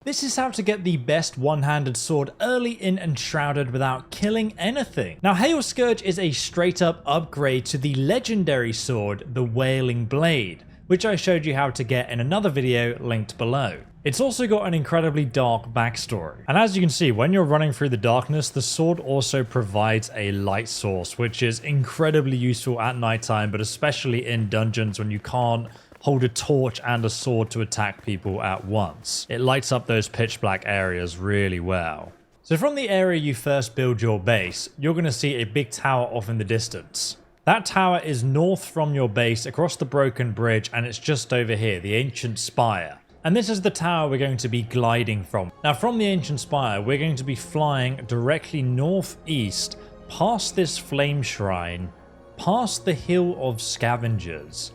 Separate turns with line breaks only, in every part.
This is how to get the best one-handed sword early in Enshrouded without killing anything. Now, Hailscourge is a straight up upgrade to the legendary sword, the Wailing Blade, which I showed you how to get in another video linked below. It's also got an incredibly dark backstory. And as you can see, when you're running through the darkness, the sword also provides a light source, which is incredibly useful at nighttime, but especially in dungeons when you can't hold a torch and a sword to attack people at once. It lights up those pitch black areas really well. So from the area you first build your base, you're going to see a big tower off in the distance. That tower is north from your base across the broken bridge, and it's just over here, the ancient spire. And this is the tower we're going to be gliding from. Now from the ancient spire, we're going to be flying directly northeast past this flame shrine, past the hill of scavengers.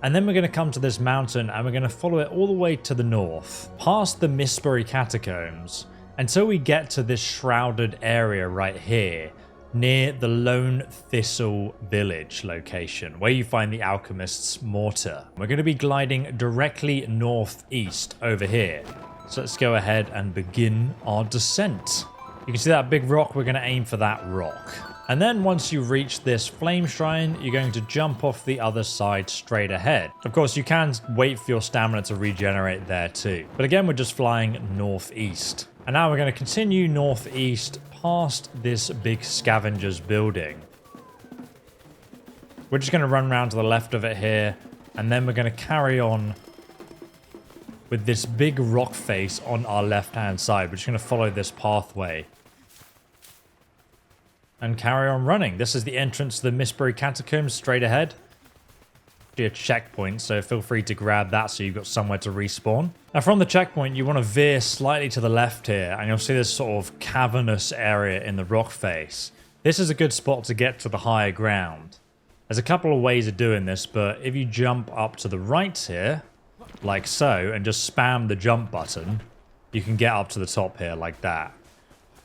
And then we're going to come to this mountain and we're going to follow it all the way to the north, past the Summery catacombs, until we get to this shrouded area right here, near the Lone Thistle village location, where you find the Alchemists Mortar. We're going to be gliding directly northeast over here. So let's go ahead and begin our descent. You can see that big rock, we're going to aim for that rock. And then once you reach this flame shrine, you're going to jump off the other side straight ahead. Of course, you can wait for your stamina to regenerate there too. But again, we're just flying northeast. And now we're going to continue northeast past this big scavengers building. We're just going to run around to the left of it here. And then we're going to carry on with this big rock face on our left-hand side. We're just going to follow this pathway and carry on running. This is the entrance to the Summery catacombs straight ahead. Be a checkpoint, so feel free to grab that so you've got somewhere to respawn. Now from the checkpoint, you want to veer slightly to the left here, and you'll see this sort of cavernous area in the rock face. This is a good spot to get to the higher ground. There's a couple of ways of doing this, but if you jump up to the right here, like so, and just spam the jump button, you can get up to the top here like that.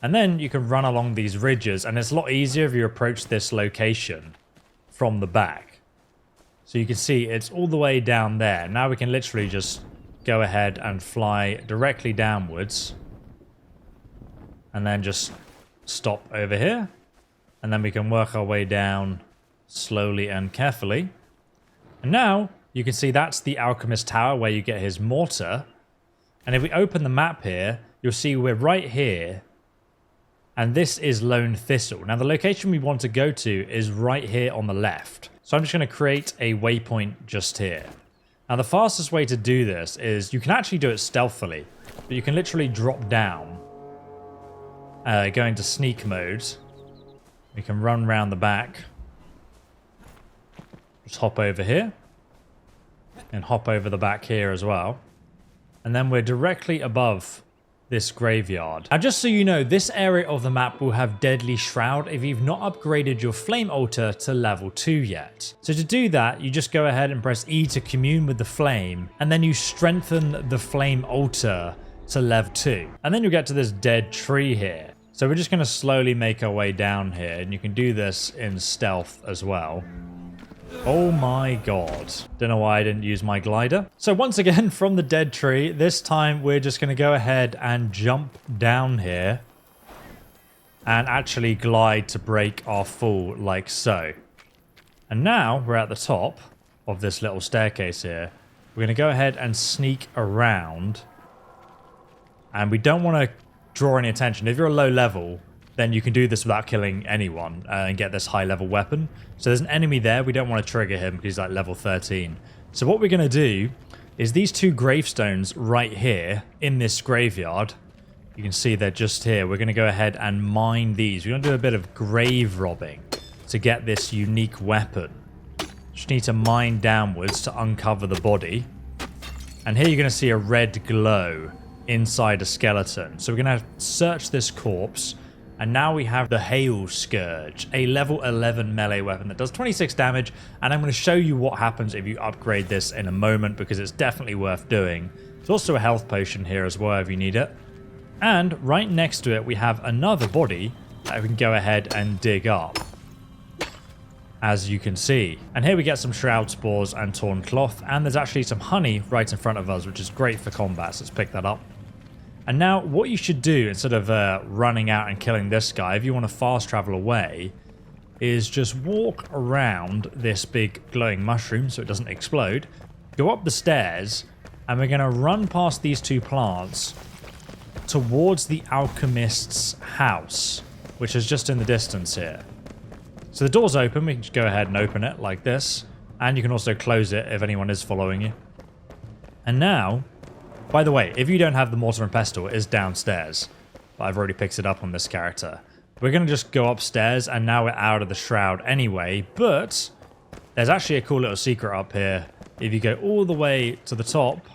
And then you can run along these ridges, and it's a lot easier if you approach this location from the back. So you can see it's all the way down there. Now we can literally just go ahead and fly directly downwards. And then just stop over here. And then we can work our way down slowly and carefully. And now you can see that's the Alchemist Tower where you get his mortar. And if we open the map here, you'll see we're right here. And this is Lone Thistle. Now the location we want to go to is right here on the left. So I'm just going to create a waypoint just here. Now the fastest way to do this is you can actually do it stealthily, but you can literally drop down, go into sneak mode. We can run around the back. Just hop over here and hop over the back here as well. And then we're directly above this graveyard. Now just so you know, this area of the map will have Deadly Shroud if you've not upgraded your flame altar to level 2 yet. So to do that, you just go ahead and press E to commune with the flame, and then you strengthen the flame altar to level 2. And then you'll get to this dead tree here. So we're just going to slowly make our way down here, and you can do this in stealth as well. Oh my god. Don't know why I didn't use my glider. So once again, from the dead tree, this time we're just going to go ahead and jump down here and actually glide to break our fall like so. And now we're at the top of this little staircase here. We're going to go ahead and sneak around. And we don't want to draw any attention. If you're a low level, then you can do this without killing anyone and get this high level weapon. So there's an enemy there. We don't want to trigger him because he's like level 13. So what we're going to do is these two gravestones right here in this graveyard. You can see they're just here. We're going to go ahead and mine these. We're going to do a bit of grave robbing to get this unique weapon. Just need to mine downwards to uncover the body. And here you're going to see a red glow inside a skeleton. So we're going to search this corpse. And now we have the Hailscourge, a level 11 melee weapon that does 26 damage. And I'm going to show you what happens if you upgrade this in a moment, because it's definitely worth doing. There's also a health potion here as well if you need it. And right next to it, we have another body that we can go ahead and dig up, as you can see. And here we get some Shroud spores and torn cloth. And there's actually some honey right in front of us, which is great for combat. So let's pick that up. And now what you should do instead of running out and killing this guy, if you want to fast travel away, is just walk around this big glowing mushroom so it doesn't explode, go up the stairs, and we're going to run past these two plants towards the alchemist's house, which is just in the distance here. So the door's open, we can just go ahead and open it like this, and you can also close it if anyone is following you. And now, by the way, if you don't have the mortar and pestle, it is downstairs, but I've already picked it up on this character. We're going to just go upstairs, and now we're out of the shroud anyway, but there's actually a cool little secret up here. If you go all the way to the top,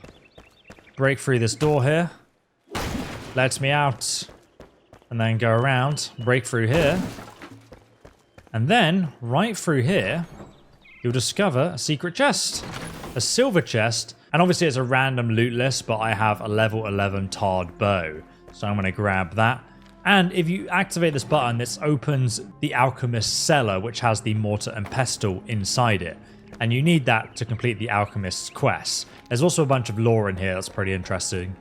break through this door here, lets me out, and then go around, break through here, and then right through here, you'll discover a secret chest, a silver chest, and obviously it's a random loot list, but I have a level 11 tarred bow, so I'm going to grab that. And if you activate this button, this opens the alchemist's cellar, which has the mortar and pestle inside it, and you need that to complete the alchemist's quest. There's also a bunch of lore in here that's pretty interesting.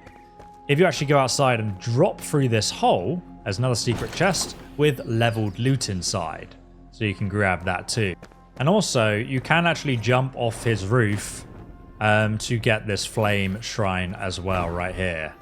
If you actually go outside and drop through this hole, there's another secret chest with leveled loot inside, so you can grab that too. And also, you can actually jump off his roof to get this flame shrine as well right here.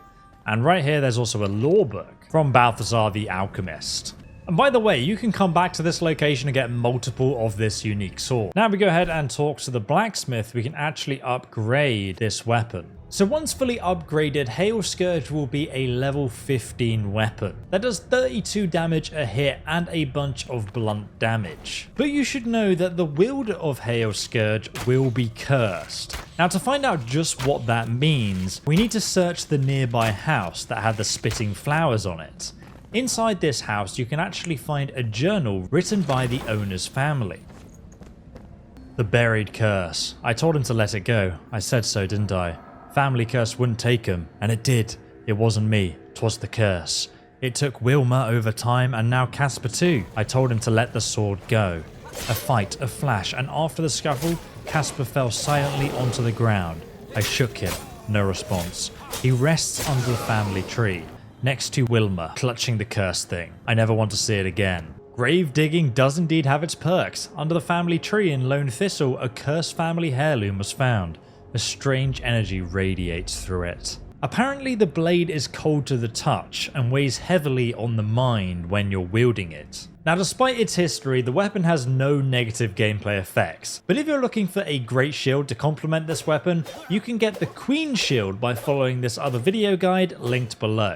And right here, there's also a lore book from Balthazar the Alchemist. And by the way, you can come back to this location and get multiple of this unique sword. Now we go ahead and talk to the blacksmith, we can actually upgrade this weapon. So once fully upgraded, Hailscourge will be a level 15 weapon that does 32 damage a hit and a bunch of blunt damage. But you should know that the wielder of Hailscourge will be cursed. Now to find out just what that means, we need to search the nearby house that had the spitting flowers on it. Inside this house, you can actually find a journal written by the owner's family. The buried curse. I told him to let it go. I said so, didn't I? Family curse wouldn't take him, and it did. It wasn't me, 'twas the curse. It took Wilma over time, and now Casper too. I told him to let the sword go. A fight, a flash, and after the scuffle, Casper fell silently onto the ground. I shook him, no response. He rests under the family tree, next to Wilma, clutching the cursed thing. I never want to see it again. Grave digging does indeed have its perks. Under the family tree in Lone Thistle, a cursed family heirloom was found. A strange energy radiates through it. Apparently the blade is cold to the touch and weighs heavily on the mind when you're wielding it. Now despite its history, the weapon has no negative gameplay effects, but if you're looking for a great shield to complement this weapon, you can get the Queen shield by following this other video guide linked below.